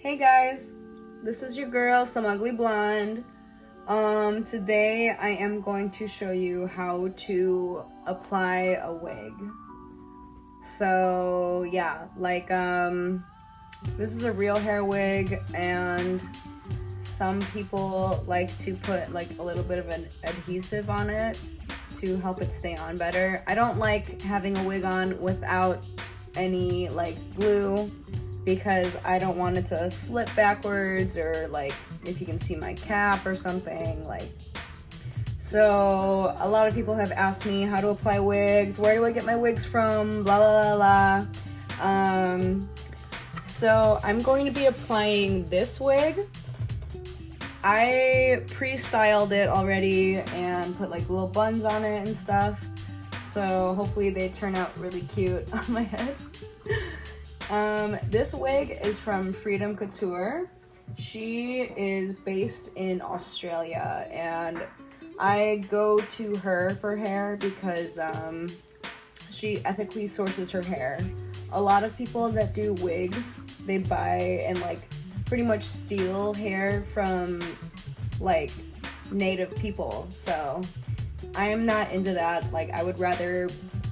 Hey guys, this is your girl, Some Ugly Blonde. Today I am going to show you how to apply a wig. So yeah, this is a real hair wig, and some people like to put like a little bit of an adhesive on it to help it stay on better. I don't like having a wig on without any like glue, because I don't want it to slip backwards, or like if you can see my cap or something. So a lot of people have asked me how to apply wigs, where do I get my wigs from, blah blah blah blah. So I'm going to be applying this wig. I pre-styled it already and put like little buns on it and stuff, so hopefully they turn out really cute on my head. This wig is from Freedom Couture. She is based in Australia, and I go to her for hair because she ethically sources her hair. A lot of people that do wigs, they buy and like pretty much steal hair from like native people, so I am not into that. Like, I would rather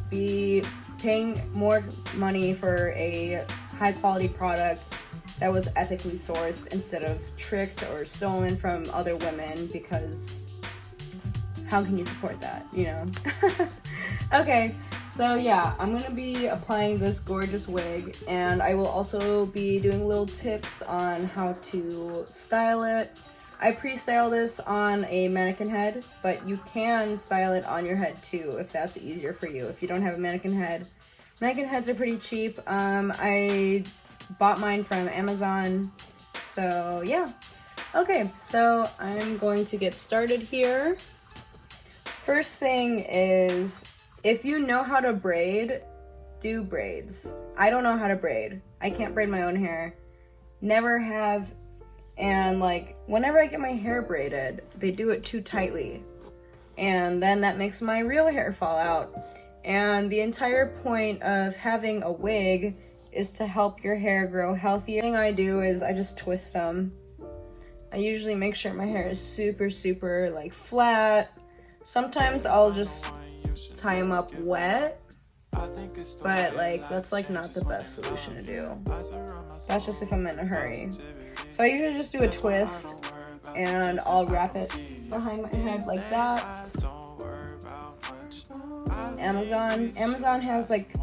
be paying more money for a high quality product that was ethically sourced instead of tricked or stolen from other women, because how can you support that, you know? Okay, so yeah, I'm gonna be applying this gorgeous wig, and I will also be doing little tips on how to style it. I pre-style this on a mannequin head, but you can style it on your head too if that's easier for you. If you don't have a mannequin head, mannequin heads are pretty cheap. I bought mine from Amazon, so yeah. Okay, so I'm going to get started here. First thing is, if you know how to braid, do braids. I don't know how to braid. I can't braid my own hair. Never have. And like, whenever I get my hair braided, they do it too tightly, and then that makes my real hair fall out. And the entire point of having a wig is to help your hair grow healthy. The thing I do is I just twist them. I usually make sure my hair is super like flat. Sometimes I'll just tie them up wet, but like that's like not the best solution to do. That's just if I'm in a hurry. So I usually just do a twist, and I'll wrap it behind my head like that. Amazon has like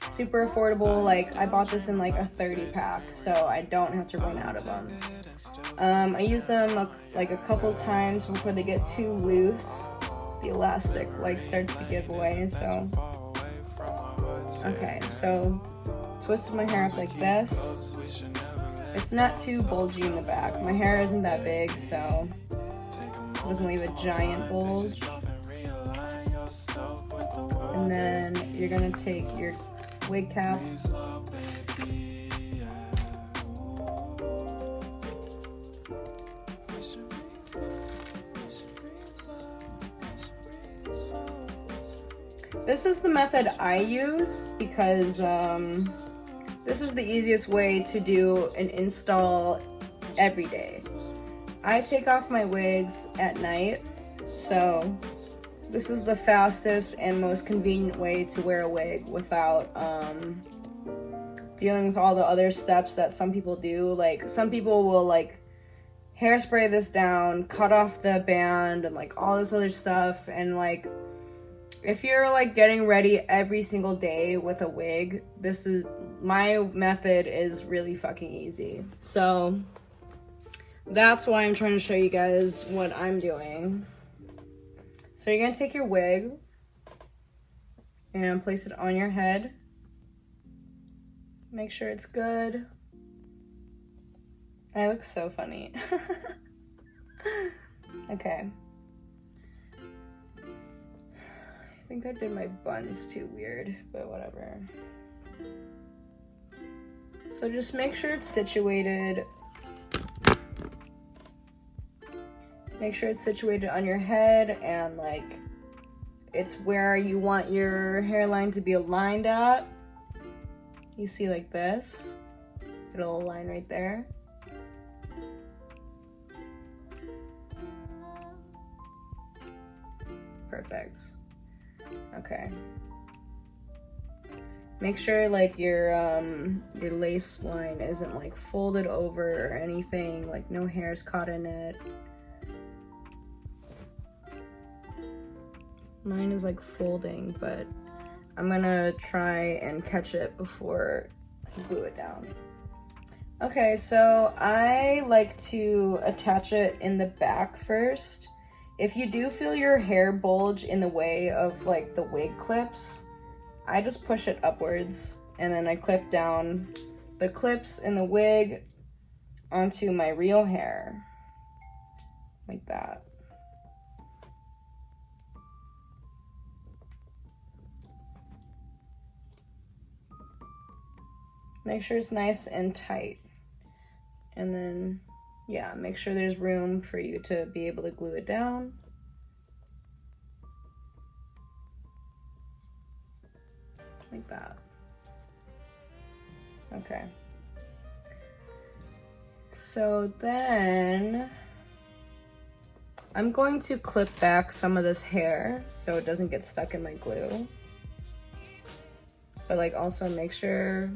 super affordable, like I bought this in like a 30 pack, so I don't have to run out of them. I use them like a couple times before they get too loose. The elastic like starts to give away, so. Okay, so twisted my hair up like this. It's not too bulgy in the back. My hair isn't that big, so it doesn't leave a giant bulge. And then you're gonna take your wig cap, this is the method I use because this is the easiest way to do an install every day. I take off my wigs at night, so this is the fastest and most convenient way to wear a wig without dealing with all the other steps that some people do. Like, some people will like hairspray this down, cut off the band, and like all this other stuff, and like if you're like getting ready every single day with a wig, my method is really fucking easy. So that's why I'm trying to show you guys what I'm doing. So you're gonna take your wig and place it on your head. Make sure it's good. I look so funny. Okay. I think I did my buns too weird, but whatever. So just make sure it's situated. Make sure it's situated on your head, and like it's where you want your hairline to be aligned at. You see, like this, get a little line right there. Perfect. Okay. Make sure like your lace line isn't like folded over or anything, like no hair's caught in it. Mine is like folding, but I'm gonna try and catch it before I glue it down. Okay, so I like to attach it in the back first. If you do feel your hair bulge in the way of like the wig clips, I just push it upwards and then I clip down the clips in the wig onto my real hair, like that. Make sure it's nice and tight. And then, yeah, make sure there's room for you to be able to glue it down. Like that. Okay. So then I'm going to clip back some of this hair so it doesn't get stuck in my glue. But like also make sure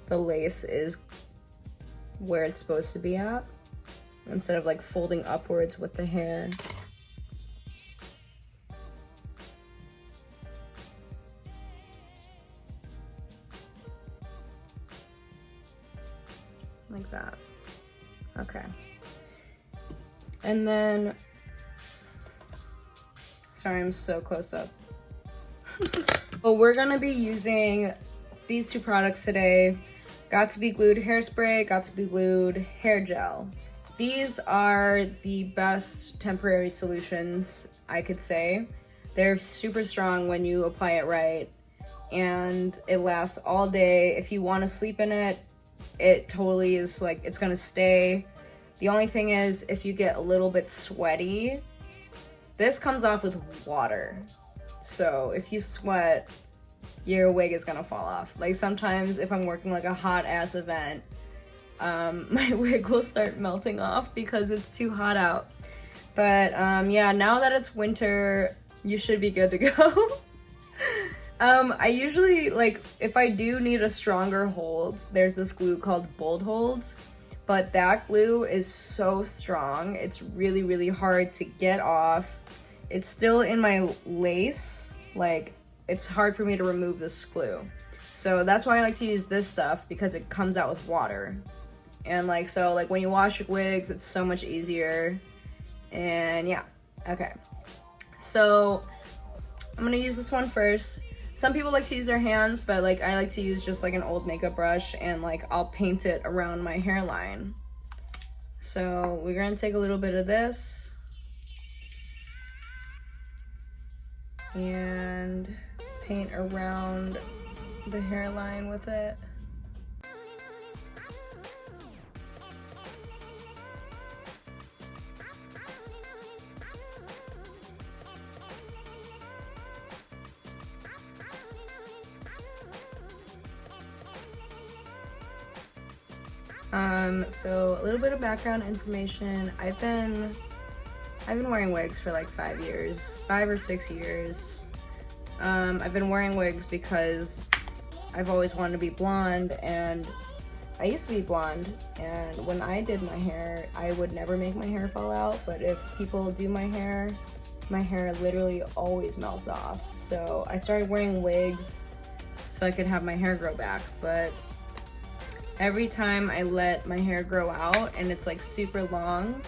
the lace is where it's supposed to be at instead of like folding upwards with the hair. Like that. Okay. And then, sorry, I'm so close up. Well, we're gonna be using these two products today. Got to be glued hairspray, got to be glued hair gel. These are the best temporary solutions, I could say. They're super strong when you apply it right, and it lasts all day. If you want to sleep in it, it totally is like, it's gonna stay. The only thing is, if you get a little bit sweaty, this comes off with water. So if you sweat, your wig is gonna fall off. Like sometimes if I'm working like a hot ass event, my wig will start melting off because it's too hot out. But yeah, now that it's winter, you should be good to go. I usually, like, if I do need a stronger hold, there's this glue called Bold Hold, but that glue is so strong. It's really, really hard to get off. It's still in my lace, like, it's hard for me to remove this glue. So that's why I like to use this stuff, because it comes out with water. And like, so like when you wash your wigs, it's so much easier. And yeah, okay. So I'm gonna use this one first. Some people like to use their hands, but like I like to use just like an old makeup brush, and like I'll paint it around my hairline. So we're gonna take a little bit of this and paint around the hairline with it. So a little bit of background information. I've been wearing wigs for like 5 or 6 years. I've been wearing wigs because I've always wanted to be blonde, and I used to be blonde, and when I did my hair, I would never make my hair fall out, but if people do my hair literally always melts off. So I started wearing wigs so I could have my hair grow back, but every time I let my hair grow out and it's like super long,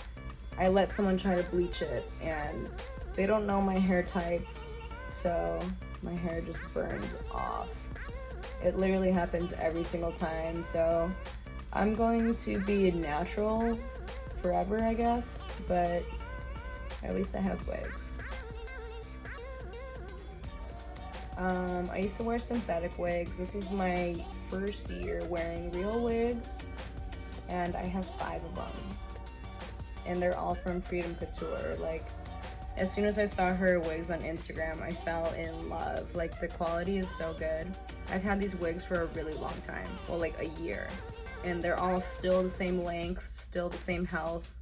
I let someone try to bleach it, and they don't know my hair type, so my hair just burns off. It literally happens every single time, so I'm going to be natural forever, I guess, but at least I have wigs. I used to wear synthetic wigs. This is my first year wearing real wigs, and I have 5 of them. And they're all from Freedom Couture. Like, as soon as I saw her wigs on Instagram, I fell in love. Like, the quality is so good. I've had these wigs for a really long time, well, like a year. And they're all still the same length, still the same health.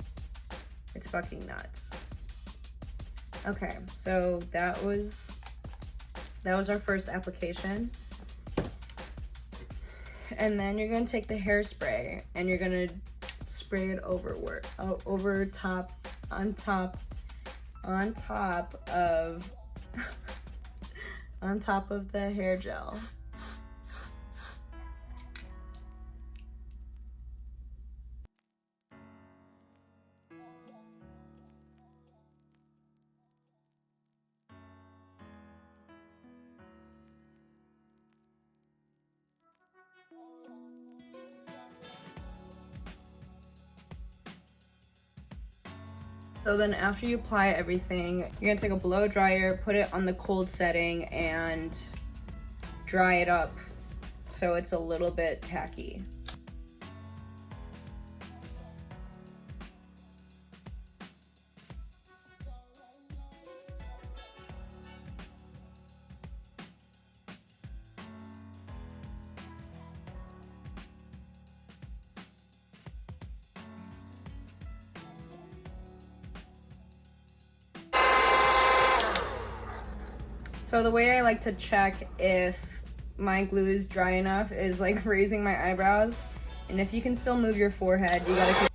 It's fucking nuts. Okay, so that was our first application. And then you're gonna take the hairspray and you're gonna spray it over top, on top of on top of the hair gel. So then after you apply everything, you're gonna take a blow dryer, put it on the cold setting, and dry it up so it's a little bit tacky. So the way I like to check if my glue is dry enough is like raising my eyebrows. And if you can still move your forehead, you gotta keep.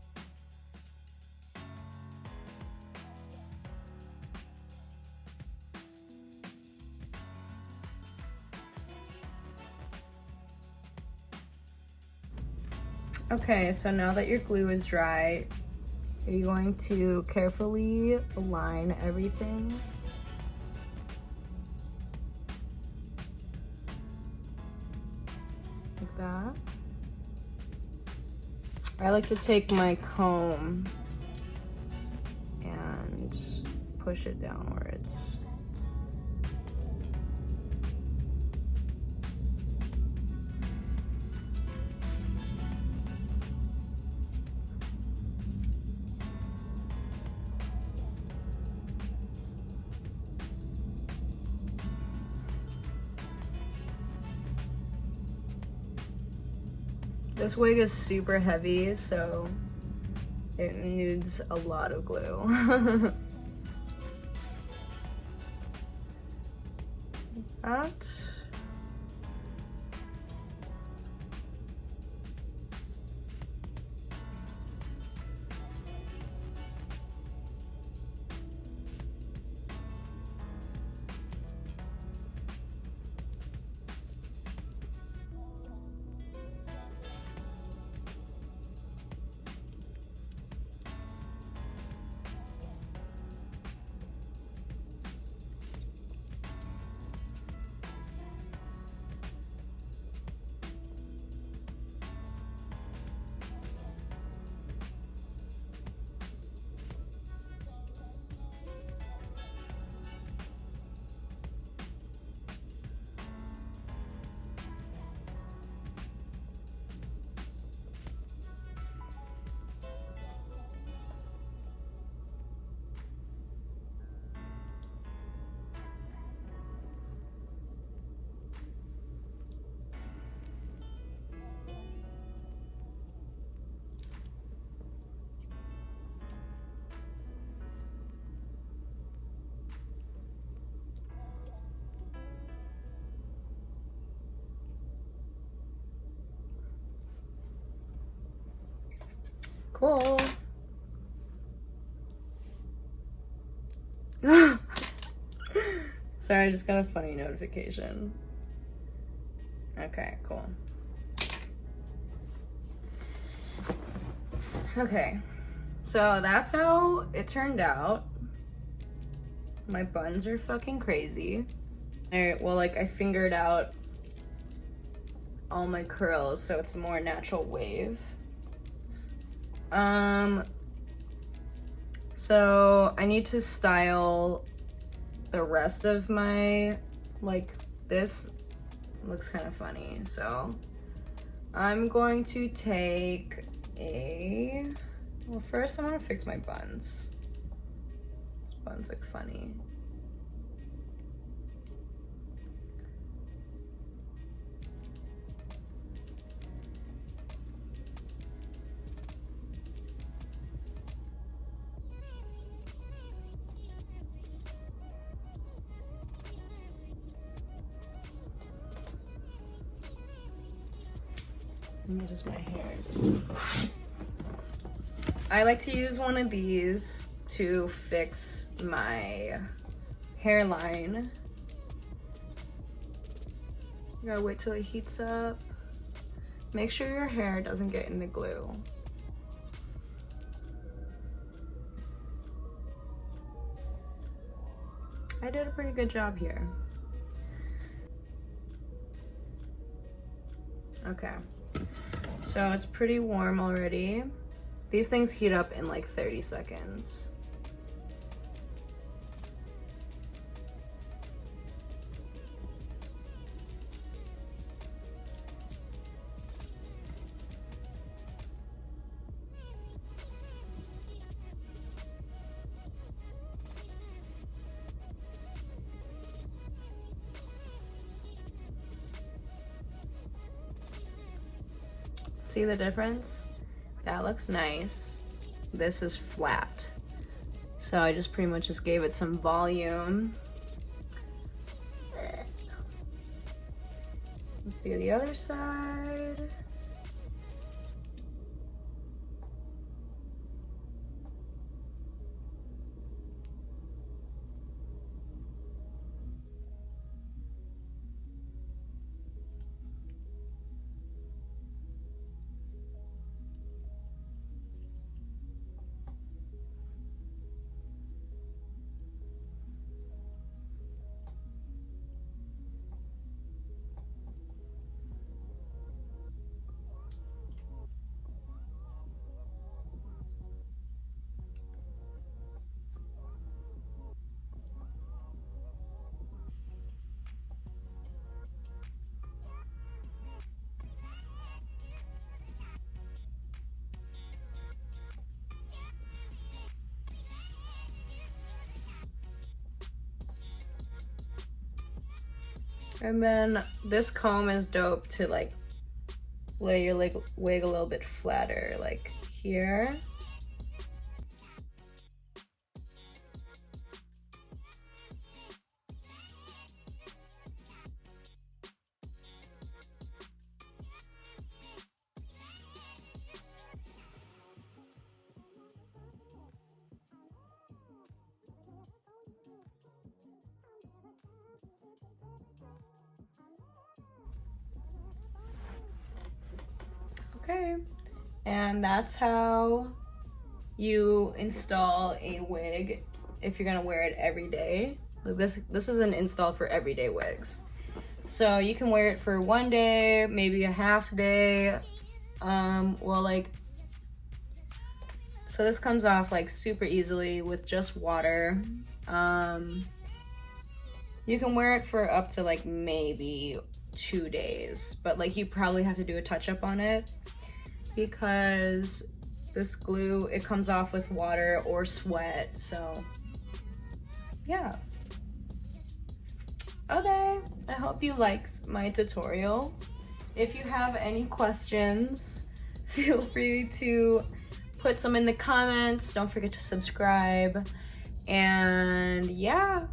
Okay, so now that your glue is dry, you're going to carefully align everything. Like that. I like to take my comb and push it downwards. This wig is super heavy, so it needs a lot of glue. That. Cool. Sorry, I just got a funny notification. Okay, cool. Okay, so that's how it turned out. My buns are fucking crazy. Well, like, I fingered out all my curls so it's a more natural wave. So I need to style the rest of my, like, this looks kind of funny. So I'm going to take well, first I'm gonna fix my buns. These buns look funny. think it's just my hairs. I like to use one of these to fix my hairline. You gotta wait till it heats up. Make sure your hair doesn't get in the glue. I did a pretty good job here. Okay, so it's pretty warm already. These things heat up in like 30 seconds. See the difference? That looks nice. This is flat. So I just pretty much just gave it some volume. Let's do the other side. And then this comb is dope to like lay your wig a little bit flatter, like here. Okay, and that's how you install a wig if you're gonna wear it every day. This is an install for everyday wigs. So you can wear it for one day, maybe a half day. So this comes off like super easily with just water. You can wear it for up to like maybe 2 days, but like you probably have to do a touch-up on it because this glue, it comes off with water or sweat. So yeah. Okay, I hope you liked my tutorial. If you have any questions, feel free to put some in the comments. Don't forget to subscribe. And yeah,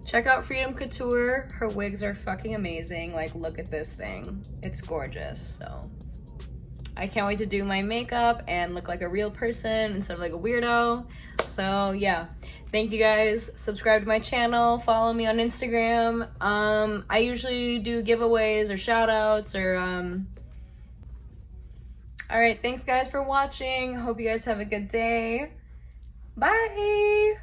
check out Freedom Couture. Her wigs are fucking amazing. Like, look at this thing. It's gorgeous. So I can't wait to do my makeup and look like a real person instead of like a weirdo. So yeah, thank you guys. Subscribe to my channel, follow me on Instagram. I usually do giveaways or shout outs or all right, thanks guys for watching. Hope you guys have a good day. Bye.